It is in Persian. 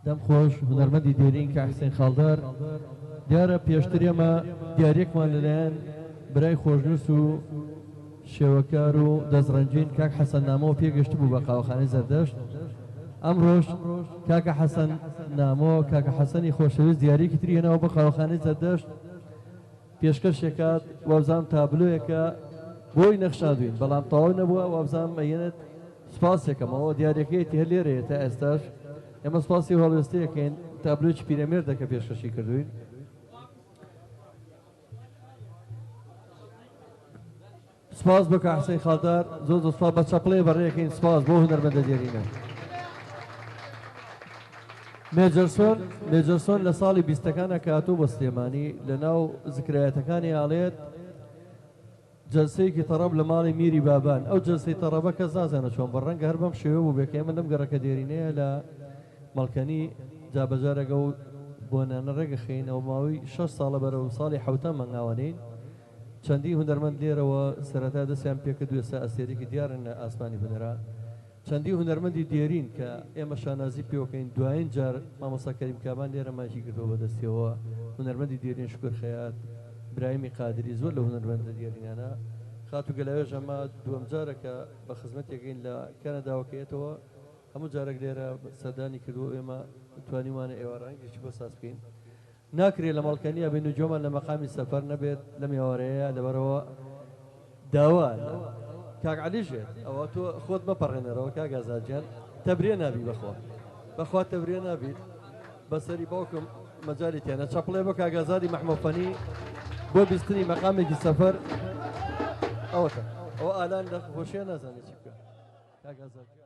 دەم خۆش هونەرمەندی دێرین کە حسین خاڵدار دیارە پێشتر ئێمە دیارێکمان لەلایەن برای خۆشنووس و شێوەکار و دەستڕەنجین کاک حەسەن نامۆ پێگەشت بوو بە قاوەخانەی زەردەشت. ئەمڕۆژ کاکە حەسەن نامۆ کاکە حەسەنی خۆشەویست دیارێکی تری هێناوە بە قاوەخانەی زەردەشت پێشکەشێکات وابزانام تابلۆیەکە بۆی نەخشاندوین بەڵام تەواو نەبووە وابزانام مەیەنێت سپاسێکەمەوە دیارەکەیەتی هەر لێرەیە تا ئێستاش ئێمە سپاسی هەڵوێستەیەکەین تابلۆیەکی پیرەمێردەکە پێشکەشی کردوین. سپاس بۆ کاک حسین خاڵدار زۆر زۆر سپاس بە چەپڵێ بەڕێکین سپاس بۆ هونەرمەندە دیێرینە مێجەرسۆن لە ساڵی 20ەکانە کاتوو بە سلێمانی لە ناو زکرایەتەکانی ئاڵێت جەلسەیەکی تەڕەب لە ماڵی میری بابان ئەو جەلسەی تەڕەبە کەس نازانە چۆن بە ڕەنگە هەر بەم شێوە بوو بێکە ئێمە لەم گەڕەکە دێرینەیە لە مەڵکەنی جابەجارەگە و بۆنانە ڕێگە خینەوە ماوەی 6 ساڵە بەرەو ساڵی حوتە مەنگاوانین چەندی هونەرمەند لێرەوە سەرەتا دەستیان پێکرد ئێستا ئەستێرێکی دیارن لە ئاسمانی هونەرە چەندی هونەرمەندی دێرین کە ئێمە شانازی پێوەکەین دوایین جار مامۆستا کەریم کابان لێرە ماشی کردەوە بەدەستیەوە هونەرمەندی دێرین شکر خەیات براهیمی قادری زۆر لە هونەرمەندە دێرینانە خاتو گەلاوێژ ئەمە دووەم جارەکە بە خزمەتێکین لە کەنەداوەکەیەتەوە هەموو جارێک لێرە سەردانی کردو ئێمە توانیوانە ئێوارانگێکی بۆ ساز بکەین ناکرێت لە مەڵکەنیە بین و جۆمان لە مەقامی سەفەر نەبێت لەم ئێوارەیە لەبەرەوە داوا کاک عەلیژێت ئەوە تۆ خۆت بەپەڕێنەرەوە کاک ئازادجان تەبرێ نابی بەخوا تەبرێ نابیت بەسەری باوکم مەجالی تێنە چەپڵێ بۆ کاک ئازادی مەحموودفەنی بۆ بیستنی مەقامێکی سەفەر ئەوەتە ئەوە ئالان لە خۆشیە نازانێت چی بکە کاک ئازاد